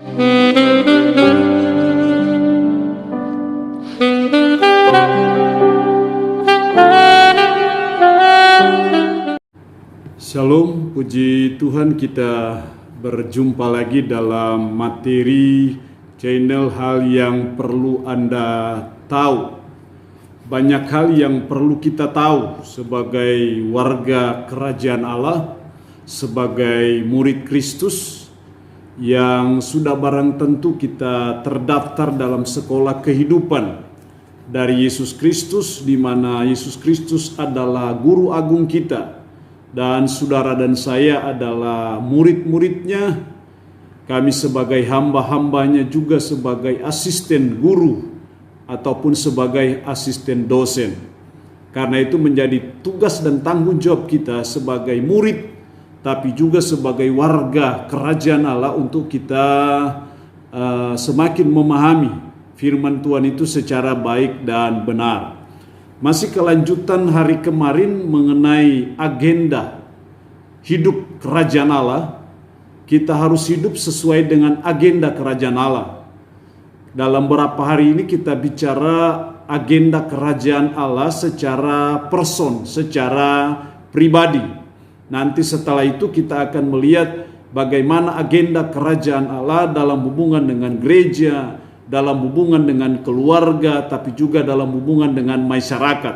Shalom, puji Tuhan, kita berjumpa lagi dalam materi channel hal yang perlu Anda tahu. Banyak hal yang perlu kita tahu sebagai warga kerajaan Allah, sebagai murid Kristus yang sudah barang tentu kita terdaftar dalam sekolah kehidupan dari Yesus Kristus, di mana Yesus Kristus adalah guru agung kita. Dan saudara dan saya adalah murid-muridnya. Kami sebagai hamba-hambanya juga sebagai asisten guru ataupun sebagai asisten dosen. Karena itu menjadi tugas dan tanggung jawab kita sebagai murid, tapi juga sebagai warga kerajaan Allah untuk kita semakin memahami firman Tuhan itu secara baik dan benar. Masih kelanjutan hari kemarin mengenai agenda hidup kerajaan Allah. Kita harus hidup sesuai dengan agenda kerajaan Allah. Dalam beberapa hari ini kita bicara agenda kerajaan Allah secara person, secara pribadi. Nanti setelah itu kita akan melihat bagaimana agenda kerajaan Allah dalam hubungan dengan gereja, dalam hubungan dengan keluarga, tapi juga dalam hubungan dengan masyarakat.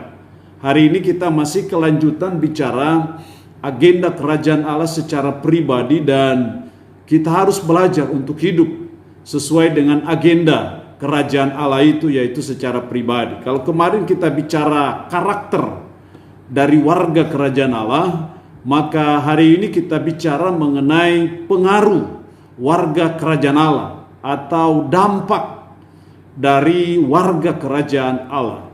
Hari ini kita masih kelanjutan bicara agenda kerajaan Allah secara pribadi, dan kita harus belajar untuk hidup sesuai dengan agenda kerajaan Allah itu, yaitu secara pribadi. Kalau kemarin kita bicara karakter dari warga kerajaan Allah, maka hari ini kita bicara mengenai pengaruh warga kerajaan Allah atau dampak dari warga kerajaan Allah.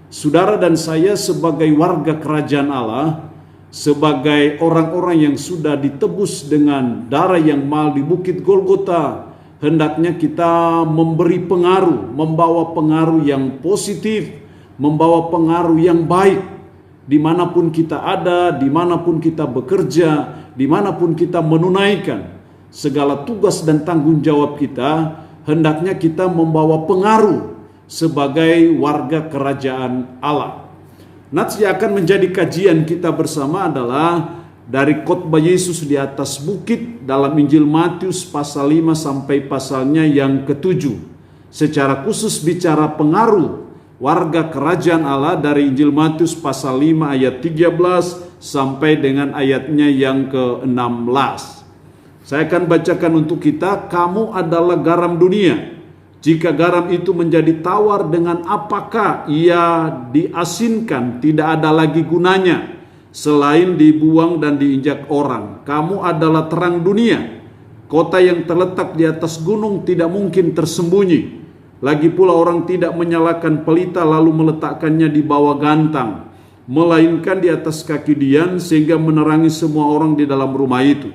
Saudara dan saya sebagai warga kerajaan Allah, sebagai orang-orang yang sudah ditebus dengan darah yang mahal di Bukit Golgota, hendaknya kita memberi pengaruh, membawa pengaruh yang positif, membawa pengaruh yang baik, dimanapun kita ada, dimanapun kita bekerja, dimanapun kita menunaikan segala tugas dan tanggung jawab kita. Hendaknya kita membawa pengaruh sebagai warga kerajaan Allah. Nats yang akan menjadi kajian kita bersama adalah dari khotbah Yesus di atas bukit dalam Injil Matius pasal 5 sampai pasalnya yang ke-7. Secara khusus bicara pengaruh warga kerajaan Allah dari Injil Matius pasal 5 ayat 13 sampai dengan ayatnya yang ke-16. Saya akan bacakan untuk kita. Kamu adalah garam dunia. Jika garam itu menjadi tawar, dengan apakah ia diasinkan? Tidak ada lagi gunanya selain dibuang dan diinjak orang. Kamu adalah terang dunia. Kota yang terletak di atas gunung tidak mungkin tersembunyi. Lagi pula orang tidak menyalakan pelita lalu meletakkannya di bawah gantang, melainkan di atas kaki dian sehingga menerangi semua orang di dalam rumah itu.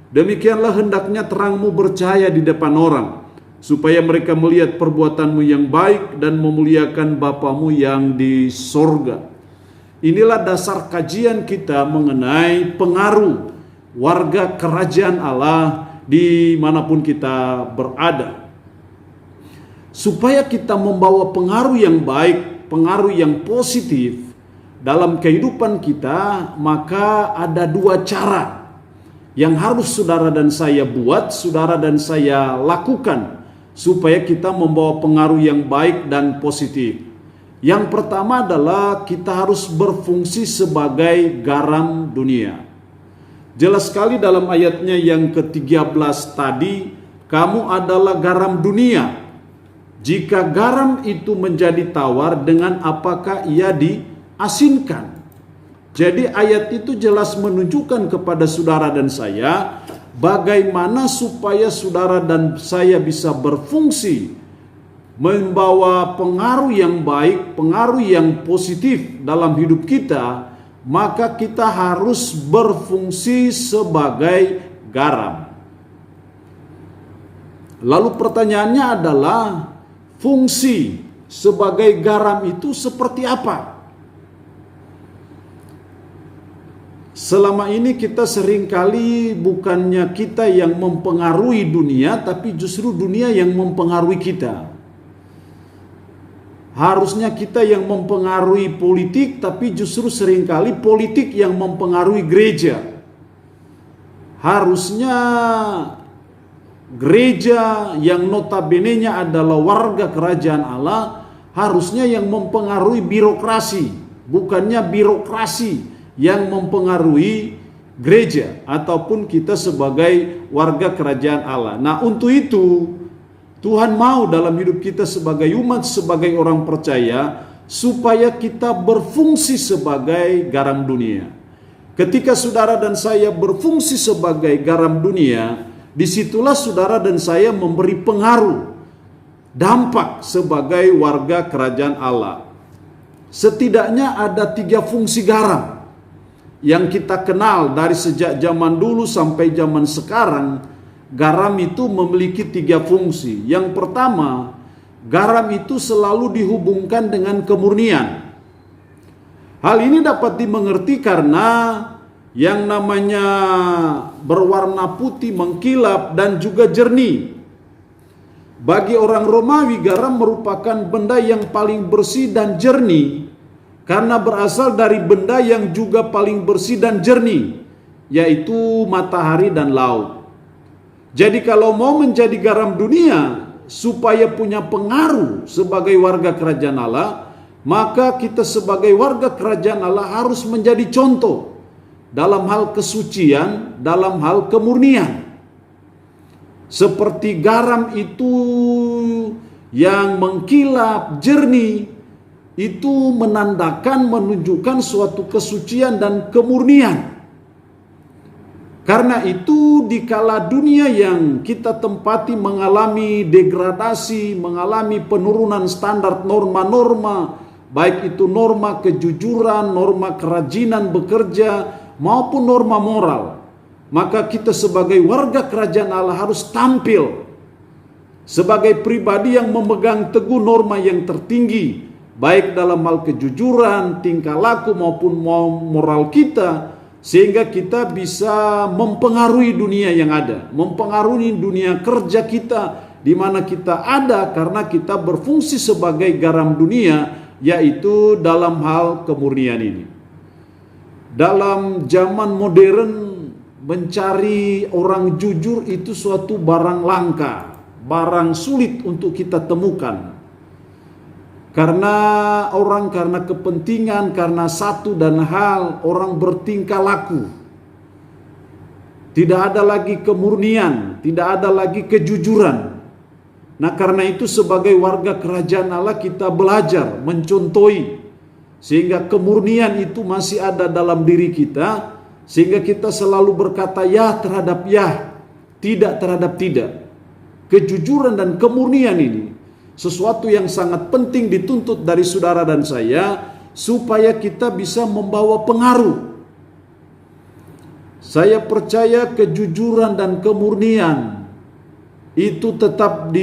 Demikianlah hendaknya terangmu bercahaya di depan orang, supaya mereka melihat perbuatanmu yang baik dan memuliakan Bapamu yang di sorga. Inilah dasar kajian kita mengenai pengaruh warga kerajaan Allah dimanapun kita berada. Supaya kita membawa pengaruh yang baik, pengaruh yang positif dalam kehidupan kita, maka ada dua cara yang harus saudara dan saya buat, saudara dan saya lakukan, supaya kita membawa pengaruh yang baik dan positif. Yang pertama adalah kita harus berfungsi sebagai garam dunia. Jelas sekali dalam ayatnya yang ke-13 tadi, kamu adalah garam dunia. Jika garam itu menjadi tawar, dengan apakah ia diasinkan? Jadi ayat itu jelas menunjukkan kepada saudara dan saya bagaimana supaya saudara dan saya bisa berfungsi, membawa pengaruh yang baik, pengaruh yang positif dalam hidup kita, maka kita harus berfungsi sebagai garam. Lalu pertanyaannya adalah, fungsi sebagai garam itu seperti apa? selama ini kita seringkali bukannya kita yang mempengaruhi dunia, tapi justru dunia yang mempengaruhi kita. Harusnya kita yang mempengaruhi politik, tapi justru seringkali politik yang mempengaruhi gereja. Harusnya gereja yang notabene-nya adalah warga kerajaan Allah, harusnya yang mempengaruhi birokrasi, bukannya birokrasi yang mempengaruhi gereja ataupun kita sebagai warga kerajaan Allah. Nah, untuk itu Tuhan mau dalam hidup kita sebagai umat, sebagai orang percaya, supaya kita berfungsi sebagai garam dunia. Ketika saudara dan saya berfungsi sebagai garam dunia, disitulah saudara dan saya memberi pengaruh, dampak sebagai warga kerajaan Allah. Setidaknya ada 3 fungsi garam yang kita kenal dari sejak zaman dulu sampai zaman sekarang. Garam itu memiliki 3 fungsi. Yang pertama, garam itu selalu dihubungkan dengan kemurnian. Hal ini dapat dimengerti karena yang namanya berwarna putih, mengkilap, dan juga jernih. Bagi orang Romawi, garam merupakan benda yang paling bersih dan jernih karena berasal dari benda yang juga paling bersih dan jernih, yaitu matahari dan laut. Jadi kalau mau menjadi garam dunia supaya punya pengaruh sebagai warga kerajaan Allah, maka kita sebagai warga kerajaan Allah harus menjadi contoh dalam hal kesucian, dalam hal kemurnian. Seperti garam itu yang mengkilap, jernih, itu menandakan, menunjukkan suatu kesucian dan kemurnian. Karena itu dikala dunia yang kita tempati mengalami degradasi, mengalami penurunan standar norma-norma, baik itu norma kejujuran, norma kerajinan bekerja, maupun norma moral, maka kita sebagai warga kerajaan Allah harus tampil sebagai pribadi yang memegang teguh norma yang tertinggi, baik dalam hal kejujuran, tingkah laku maupun moral kita, sehingga kita bisa mempengaruhi dunia yang ada, mempengaruhi dunia kerja kita di mana kita ada karena kita berfungsi sebagai garam dunia, yaitu dalam hal kemurnian ini. Dalam zaman modern, mencari orang jujur itu suatu barang langka, barang sulit untuk kita temukan. Karena kepentingan, karena satu dan hal, orang bertingkah laku. Tidak ada lagi kemurnian, tidak ada lagi kejujuran. Nah, karena itu sebagai warga kerajaan Allah kita belajar, mencontohi, sehingga kemurnian itu masih ada dalam diri kita, sehingga kita selalu berkata ya terhadap ya, tidak terhadap tidak. Kejujuran dan kemurnian ini sesuatu yang sangat penting dituntut dari saudara dan saya, supaya kita bisa membawa pengaruh. Saya percaya kejujuran dan kemurnian itu tetap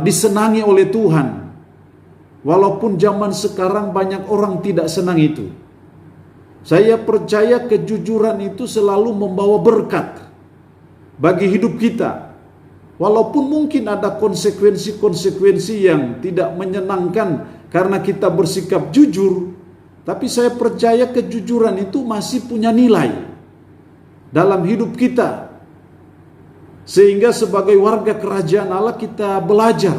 disenangi oleh Tuhan. Walaupun zaman sekarang banyak orang tidak senang itu. Saya percaya kejujuran itu selalu membawa berkat bagi hidup kita. Walaupun mungkin ada konsekuensi-konsekuensi yang tidak menyenangkan karena kita bersikap jujur, tapi saya percaya kejujuran itu masih punya nilai dalam hidup kita. Sehingga sebagai warga kerajaan Allah kita belajar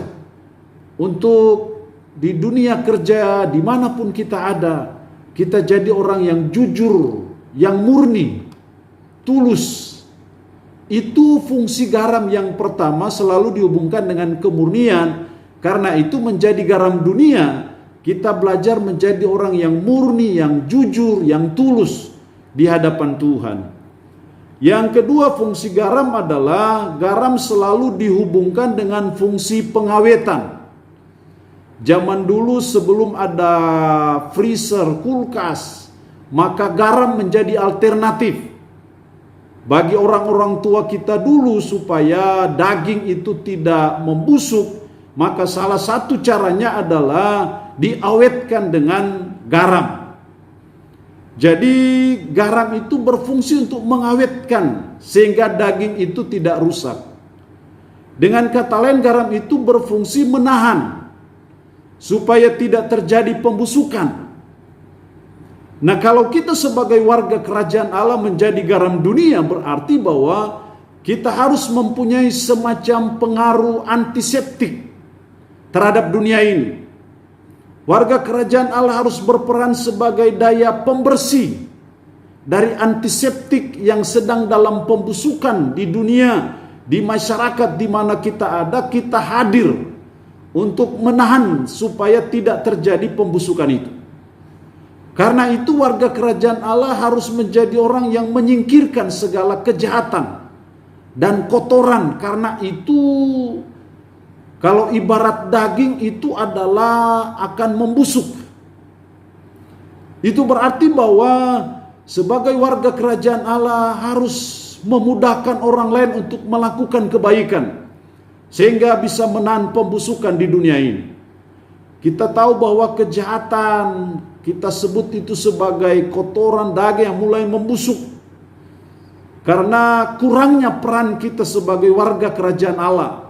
untuk di dunia kerja, dimanapun kita ada, kita jadi orang yang jujur, yang murni, tulus. Itu fungsi garam yang pertama, selalu dihubungkan dengan kemurnian. Karena itu menjadi garam dunia, kita belajar menjadi orang yang murni, yang jujur, yang tulus di hadapan Tuhan. Yang kedua fungsi garam adalah garam selalu dihubungkan dengan fungsi pengawetan. Zaman dulu sebelum ada freezer, kulkas, maka garam menjadi alternatif bagi orang-orang tua kita dulu supaya daging itu tidak membusuk. Maka salah satu caranya adalah diawetkan dengan garam. Jadi garam itu berfungsi untuk mengawetkan sehingga daging itu tidak rusak. Dengan kata lain, garam itu berfungsi menahan supaya tidak terjadi pembusukan. Nah, kalau kita sebagai warga kerajaan Allah menjadi garam dunia, berarti bahwa kita harus mempunyai semacam pengaruh antiseptik terhadap dunia ini. Warga kerajaan Allah harus berperan sebagai daya pembersih dari antiseptik yang sedang dalam pembusukan di dunia, di masyarakat di mana kita ada. Kita hadir untuk menahan supaya tidak terjadi pembusukan itu. Karena itu warga kerajaan Allah harus menjadi orang yang menyingkirkan segala kejahatan dan kotoran. Karena itu kalau ibarat daging itu adalah akan membusuk. Itu berarti bahwa sebagai warga kerajaan Allah harus memudahkan orang lain untuk melakukan kebaikan, sehingga bisa menahan pembusukan di dunia ini. Kita tahu bahwa kejahatan kita sebut itu sebagai kotoran daging yang mulai membusuk. Karena kurangnya peran kita sebagai warga kerajaan Allah.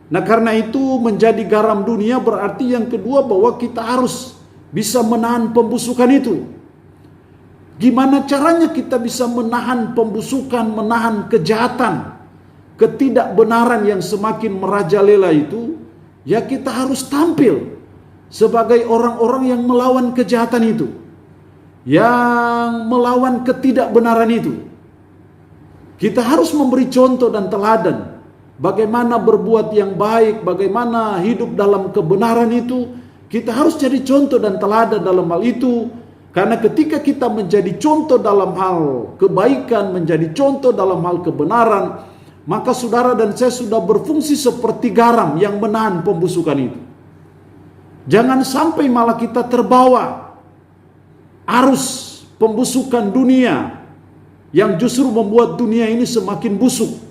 Nah, karena itu menjadi garam dunia berarti yang kedua bahwa kita harus bisa menahan pembusukan itu. Gimana caranya kita bisa menahan pembusukan, menahan kejahatan, ketidakbenaran yang semakin merajalela itu? Ya, kita harus tampil sebagai orang-orang yang melawan kejahatan itu, yang melawan ketidakbenaran itu. Kita harus memberi contoh dan teladan bagaimana berbuat yang baik, bagaimana hidup dalam kebenaran itu. Kita harus jadi contoh dan teladan dalam hal itu. Karena ketika kita menjadi contoh dalam hal kebaikan, menjadi contoh dalam hal kebenaran, maka saudara dan saya sudah berfungsi seperti garam yang menahan pembusukan itu. Jangan sampai malah kita terbawa arus pembusukan dunia yang justru membuat dunia ini semakin busuk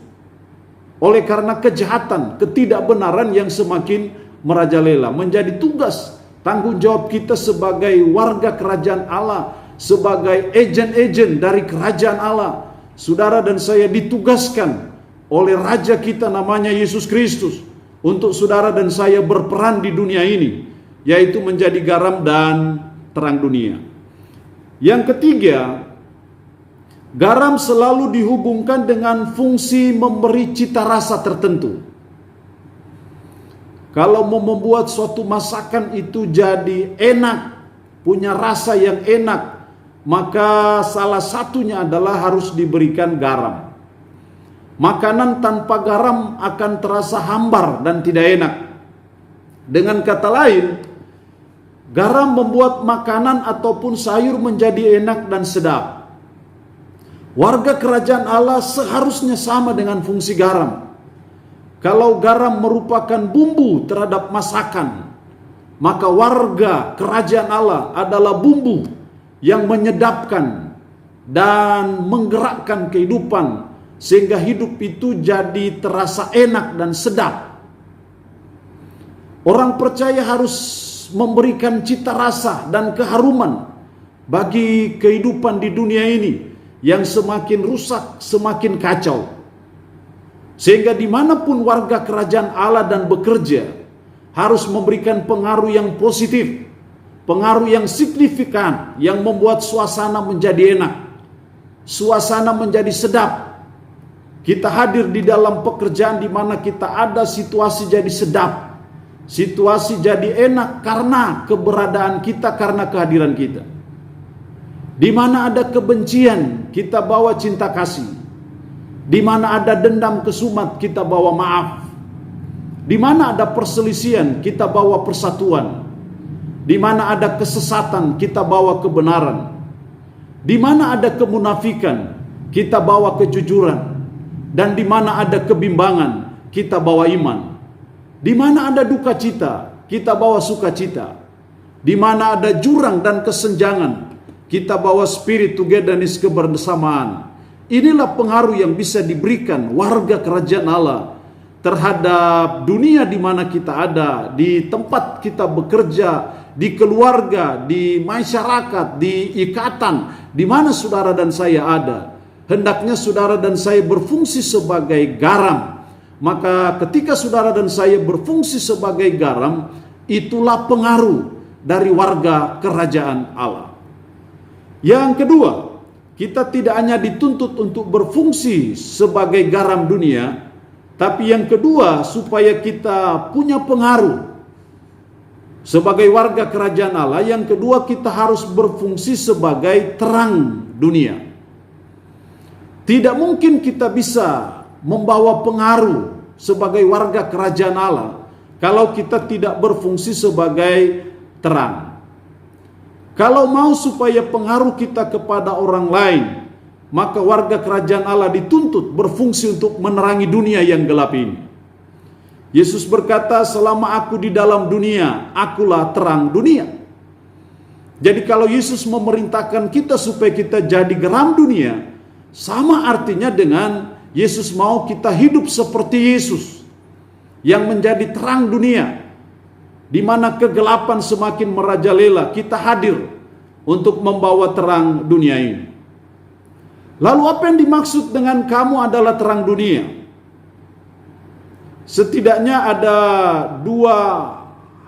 oleh karena kejahatan, ketidakbenaran yang semakin merajalela. Menjadi tugas tanggung jawab kita sebagai warga kerajaan Allah, sebagai agen-agen dari kerajaan Allah. Saudara dan saya ditugaskan oleh Raja kita namanya Yesus Kristus untuk saudara dan saya berperan di dunia ini, yaitu menjadi garam dan terang dunia. Yang ketiga, garam selalu dihubungkan dengan fungsi memberi cita rasa tertentu. Kalau mau membuat suatu masakan itu jadi enak, punya rasa yang enak, maka salah satunya adalah harus diberikan garam. Makanan tanpa garam akan terasa hambar dan tidak enak. Dengan kata lain, garam membuat makanan ataupun sayur menjadi enak dan sedap. Warga kerajaan Allah seharusnya sama dengan fungsi garam. Kalau garam merupakan bumbu terhadap masakan, maka warga kerajaan Allah adalah bumbu yang menyedapkan dan menggerakkan kehidupan sehingga hidup itu jadi terasa enak dan sedap. Orang percaya harus memberikan cita rasa dan keharuman bagi kehidupan di dunia ini yang semakin rusak, semakin kacau. Sehingga dimanapun warga kerajaan Allah dan bekerja, harus memberikan pengaruh yang positif, pengaruh yang signifikan, yang membuat suasana menjadi enak, suasana menjadi sedap. Kita hadir di dalam pekerjaan di mana kita ada, situasi jadi sedap, situasi jadi enak karena keberadaan kita, karena kehadiran kita. Di mana ada kebencian, kita bawa cinta kasih. Di mana ada dendam kesumat, kita bawa maaf. Di mana ada perselisihan, kita bawa persatuan. Di mana ada kesesatan, kita bawa kebenaran. Di mana ada kemunafikan, kita bawa kejujuran. Dan di mana ada kebimbangan, kita bawa iman. Di mana ada duka cita, kita bawa sukacita. Di mana ada jurang dan kesenjangan, kita bawa spirit togetherness, kebersamaan. Inilah pengaruh yang bisa diberikan warga kerajaan Allah terhadap dunia di mana kita ada, di tempat kita bekerja, di keluarga, di masyarakat, di ikatan, di mana saudara dan saya ada. Hendaknya saudara dan saya berfungsi sebagai garam. Maka ketika saudara dan saya berfungsi sebagai garam, itulah pengaruh dari warga kerajaan Allah. Yang kedua, kita tidak hanya dituntut untuk berfungsi sebagai garam dunia, tapi yang kedua, supaya kita punya pengaruh sebagai warga kerajaan Allah, yang kedua kita harus berfungsi sebagai terang dunia. Tidak mungkin kita bisa membawa pengaruh sebagai warga kerajaan Allah kalau kita tidak berfungsi sebagai terang. Kalau mau supaya pengaruh kita kepada orang lain, maka warga kerajaan Allah dituntut berfungsi untuk menerangi dunia yang gelap ini. Yesus berkata, selama aku di dalam dunia, akulah terang dunia. Jadi kalau Yesus memerintahkan kita supaya kita jadi garam dunia, sama artinya dengan Yesus mau kita hidup seperti Yesus yang menjadi terang dunia. Di mana kegelapan semakin merajalela, kita hadir untuk membawa terang dunia ini. Lalu apa yang dimaksud dengan kamu adalah terang dunia? Setidaknya ada dua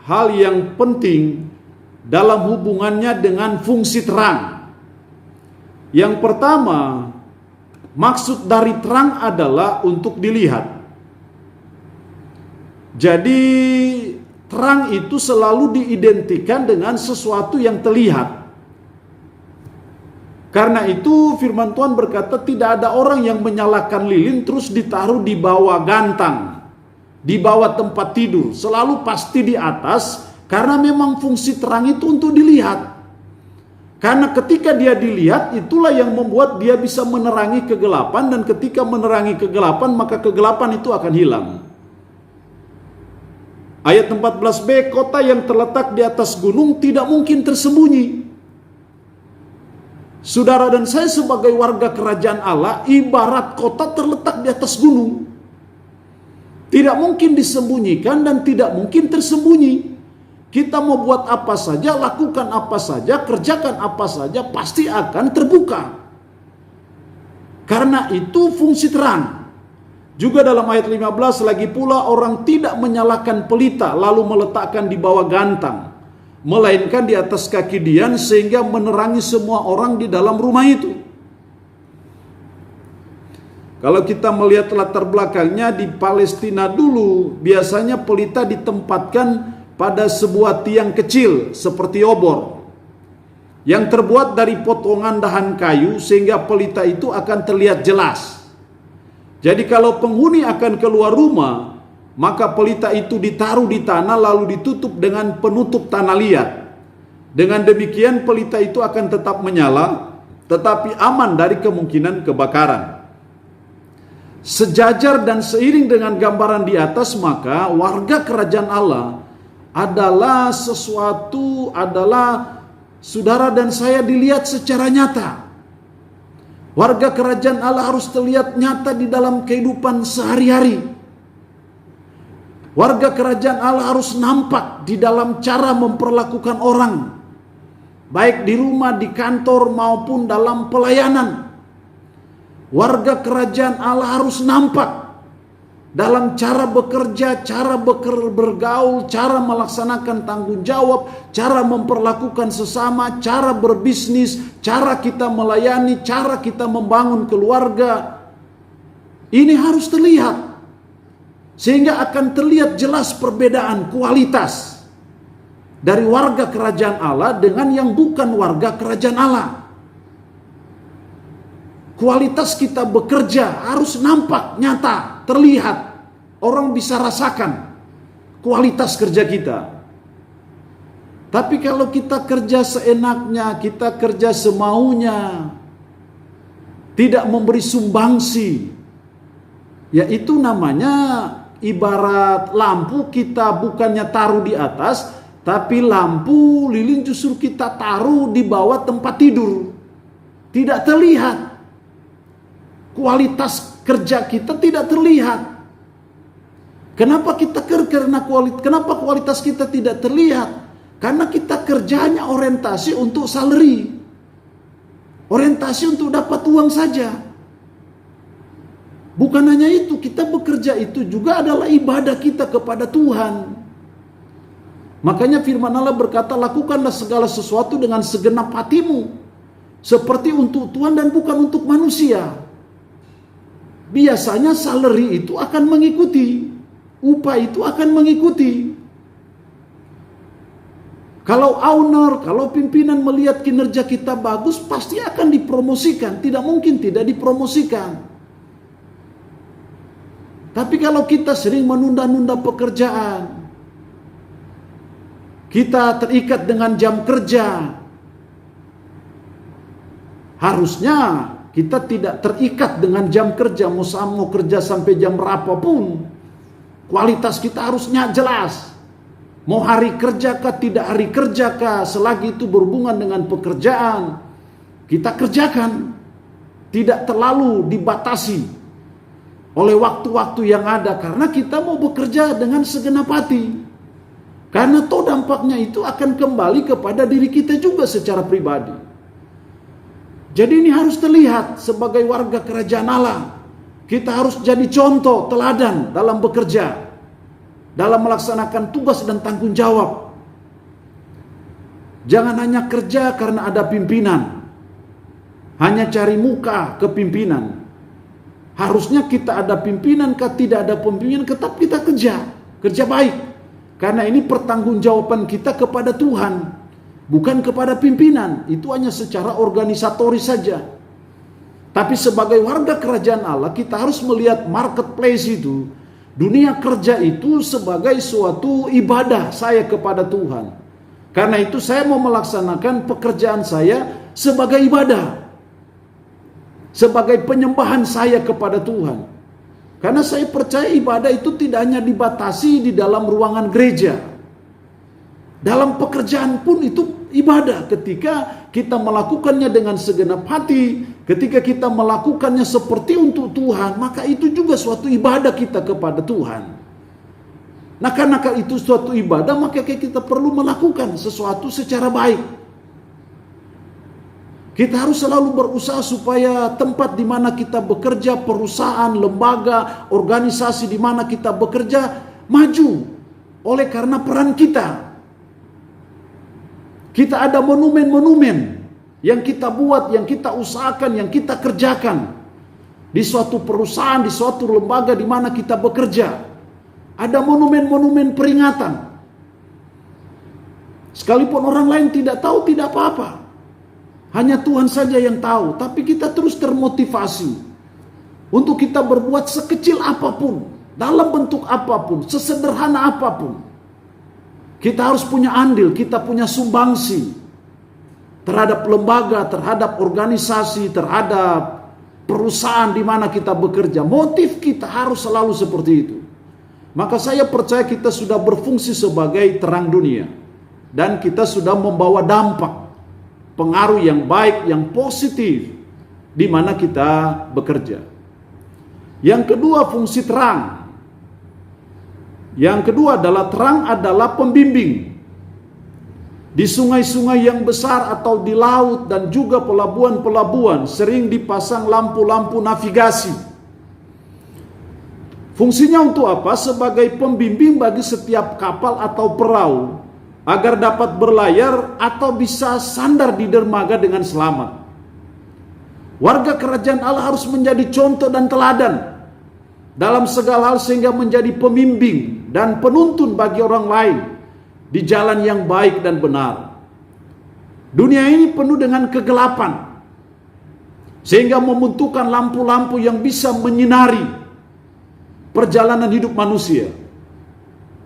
hal yang penting dalam hubungannya dengan fungsi terang. Yang pertama, maksud dari terang adalah untuk dilihat. Jadi terang itu selalu diidentikan dengan sesuatu yang terlihat. Karena itu firman Tuhan berkata tidak ada orang yang menyalakan lilin terus ditaruh di bawah gantang, di bawah tempat tidur. Selalu pasti di atas, karena memang fungsi terang itu untuk dilihat. Karena ketika dia dilihat, itulah yang membuat dia bisa menerangi kegelapan. Dan ketika menerangi kegelapan, maka kegelapan itu akan hilang. Ayat 14b, kota yang terletak di atas gunung tidak mungkin tersembunyi. Saudara dan saya sebagai warga kerajaan Allah, ibarat kota terletak di atas gunung. Tidak mungkin disembunyikan dan tidak mungkin tersembunyi. Kita mau buat apa saja, lakukan apa saja, kerjakan apa saja, pasti akan terbuka. Karena itu fungsi terang. Juga dalam ayat 15, lagi pula orang tidak menyalakan pelita lalu meletakkan di bawah gantang, melainkan di atas kaki dian sehingga menerangi semua orang di dalam rumah itu. Kalau kita melihat latar belakangnya di Palestina dulu, biasanya pelita ditempatkan pada sebuah tiang kecil seperti obor yang terbuat dari potongan dahan kayu sehingga pelita itu akan terlihat jelas. Jadi kalau penghuni akan keluar rumah, maka pelita itu ditaruh di tanah lalu ditutup dengan penutup tanah liat. Dengan demikian pelita itu akan tetap menyala, tetapi aman dari kemungkinan kebakaran. Sejajar dan seiring dengan gambaran di atas, maka warga kerajaan Allah adalah saudara dan saya dilihat secara nyata. Warga kerajaan Allah harus terlihat nyata di dalam kehidupan sehari-hari. Warga kerajaan Allah harus nampak di dalam cara memperlakukan orang, baik di rumah, di kantor, maupun dalam pelayanan. Warga kerajaan Allah harus nampak dalam cara bekerja, cara bergaul, cara melaksanakan tanggung jawab, cara memperlakukan sesama, cara berbisnis, cara kita melayani, cara kita membangun keluarga. Ini harus terlihat. Sehingga akan terlihat jelas perbedaan kualitas dari warga kerajaan Allah dengan yang bukan warga kerajaan Allah. Kualitas kita bekerja harus nampak, nyata, terlihat. Orang bisa rasakan kualitas kerja kita. Tapi kalau kita kerja seenaknya, kita kerja semaunya, tidak memberi sumbangsi, ya itu namanya ibarat lampu kita bukannya taruh di atas, tapi lampu lilin justru kita taruh di bawah tempat tidur. Tidak terlihat. Kualitas kerja kita tidak terlihat. Kenapa kita kenapa kualitas kita tidak terlihat? Karena kita kerjanya orientasi untuk salary. Orientasi untuk dapat uang saja. Bukan hanya itu, kita bekerja itu juga adalah ibadah kita kepada Tuhan. Makanya firman Allah berkata, lakukanlah segala sesuatu dengan segenap hatimu, seperti untuk Tuhan dan bukan untuk manusia. Biasanya salary itu akan mengikuti, upah itu akan mengikuti. Kalau owner, kalau pimpinan melihat kinerja kita bagus, pasti akan dipromosikan. Tidak mungkin tidak dipromosikan. Tapi kalau kita sering menunda-nunda pekerjaan, kita terikat dengan jam kerja, harusnya kita tidak terikat dengan jam kerja. Mau kerja sampai jam berapapun, kualitas kita harusnya jelas. Mau hari kerja kah, tidak hari kerja kah, selagi itu berhubungan dengan pekerjaan, kita kerjakan. Tidak terlalu dibatasi oleh waktu-waktu yang ada, karena kita mau bekerja dengan segenap hati. Karena toh dampaknya itu akan kembali kepada diri kita juga secara pribadi. Jadi ini harus terlihat sebagai warga kerajaan Allah. Kita harus jadi contoh teladan dalam bekerja, dalam melaksanakan tugas dan tanggung jawab. Jangan hanya kerja karena ada pimpinan, hanya cari muka ke pimpinan. Harusnya kita ada pimpinan, tidak ada pimpinan, tetap kita kerja baik. Karena ini pertanggungjawaban kita kepada Tuhan, bukan kepada pimpinan. Itu hanya secara organisatoris saja. Tapi sebagai warga kerajaan Allah, kita harus melihat marketplace itu, dunia kerja itu sebagai suatu ibadah saya kepada Tuhan. Karena itu saya mau melaksanakan pekerjaan saya sebagai ibadah, sebagai penyembahan saya kepada Tuhan. Karena saya percaya ibadah itu tidak hanya dibatasi di dalam ruangan gereja. Dalam pekerjaan pun itu ibadah. Ketika kita melakukannya dengan segenap hati, ketika kita melakukannya seperti untuk Tuhan, maka itu juga suatu ibadah kita kepada Tuhan. Nah, karena itu suatu ibadah, maka kita perlu melakukan sesuatu secara baik. Kita harus selalu berusaha supaya tempat di mana kita bekerja, perusahaan, lembaga, organisasi di mana kita bekerja maju oleh karena peran kita. Kita ada monumen-monumen yang kita buat, yang kita usahakan, yang kita kerjakan di suatu perusahaan, di suatu lembaga di mana kita bekerja. Ada monumen-monumen peringatan. Sekalipun orang lain tidak tahu, tidak apa-apa. Hanya Tuhan saja yang tahu, tapi kita terus termotivasi untuk kita berbuat sekecil apapun, dalam bentuk apapun, sesederhana apapun. Kita harus punya andil, kita punya sumbangsi terhadap lembaga, terhadap organisasi, terhadap perusahaan di mana kita bekerja. Motif kita harus selalu seperti itu. Maka saya percaya kita sudah berfungsi sebagai terang dunia, dan kita sudah membawa dampak, pengaruh yang baik, yang positif di mana kita bekerja. Yang kedua, fungsi terang. Yang kedua adalah terang adalah pembimbing. Di sungai-sungai yang besar atau di laut dan juga pelabuhan-pelabuhan sering dipasang lampu-lampu navigasi. Fungsinya untuk apa? Sebagai pembimbing bagi setiap kapal atau perahu agar dapat berlayar atau bisa sandar di dermaga dengan selamat. Warga kerajaan Allah harus menjadi contoh dan teladan dalam segala hal sehingga menjadi pembimbing dan penuntun bagi orang lain di jalan yang baik dan benar. Dunia ini penuh dengan kegelapan sehingga membutuhkan lampu-lampu yang bisa menyinari perjalanan hidup manusia.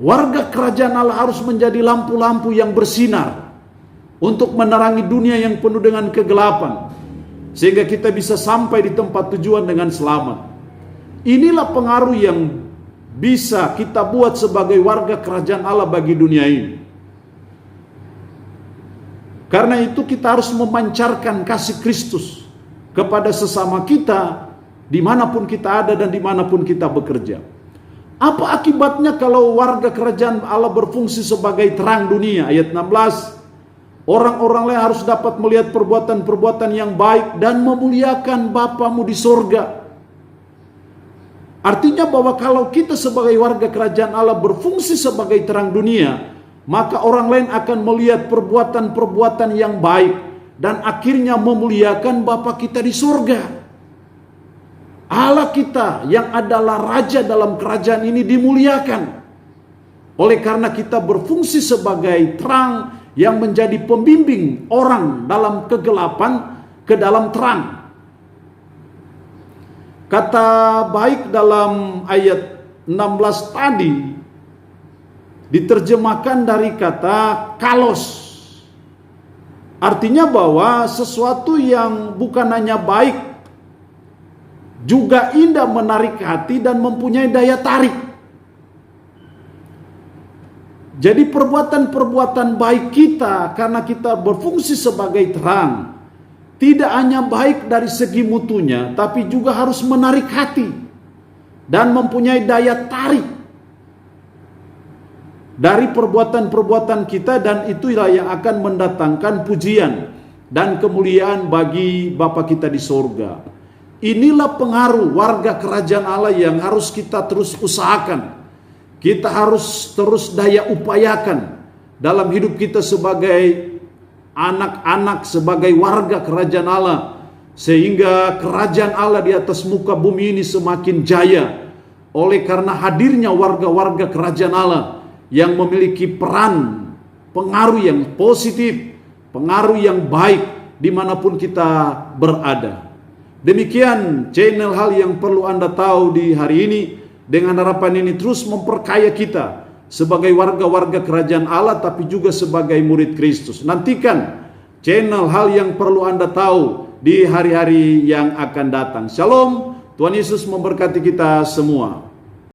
Warga kerajaan Allah harus menjadi lampu-lampu yang bersinar untuk menerangi dunia yang penuh dengan kegelapan, sehingga kita bisa sampai di tempat tujuan dengan selamat. Inilah pengaruh yang bisa kita buat sebagai warga kerajaan Allah bagi dunia ini. Karena itu kita harus memancarkan kasih Kristus kepada sesama kita dimanapun kita ada dan dimanapun kita bekerja. Apa akibatnya kalau warga kerajaan Allah berfungsi sebagai terang dunia? Ayat 16. Orang-orang lain harus dapat melihat perbuatan-perbuatan yang baik dan memuliakan Bapamu di sorga. Artinya bahwa kalau kita sebagai warga kerajaan Allah berfungsi sebagai terang dunia, maka orang lain akan melihat perbuatan-perbuatan yang baik dan akhirnya memuliakan Bapa kita di sorga. Allah kita yang adalah Raja dalam kerajaan ini dimuliakan. Oleh karena kita berfungsi sebagai terang yang menjadi pembimbing orang dalam kegelapan ke dalam terang. Kata baik dalam ayat 16 tadi diterjemahkan dari kata kalos. Artinya bahwa sesuatu yang bukan hanya baik, juga indah, menarik hati dan mempunyai daya tarik. Jadi perbuatan-perbuatan baik kita karena kita berfungsi sebagai terang tidak hanya baik dari segi mutunya, tapi juga harus menarik hati dan mempunyai daya tarik dari perbuatan-perbuatan kita, dan itulah yang akan mendatangkan pujian dan kemuliaan bagi Bapa kita di sorga. Inilah pengaruh warga kerajaan Allah yang harus kita terus usahakan. Kita harus terus daya upayakan dalam hidup kita sebagai anak-anak, sebagai warga kerajaan Allah, sehingga kerajaan Allah di atas muka bumi ini semakin jaya oleh karena hadirnya warga-warga kerajaan Allah yang memiliki peran pengaruh yang positif, pengaruh yang baik dimanapun kita berada. Demikian channel hal yang perlu Anda tahu di hari ini. Dengan harapan ini terus memperkaya kita sebagai warga-warga kerajaan Allah, tapi juga sebagai murid Kristus. Nantikan channel hal yang perlu Anda tahu di hari-hari yang akan datang. Shalom, Tuhan Yesus memberkati kita semua.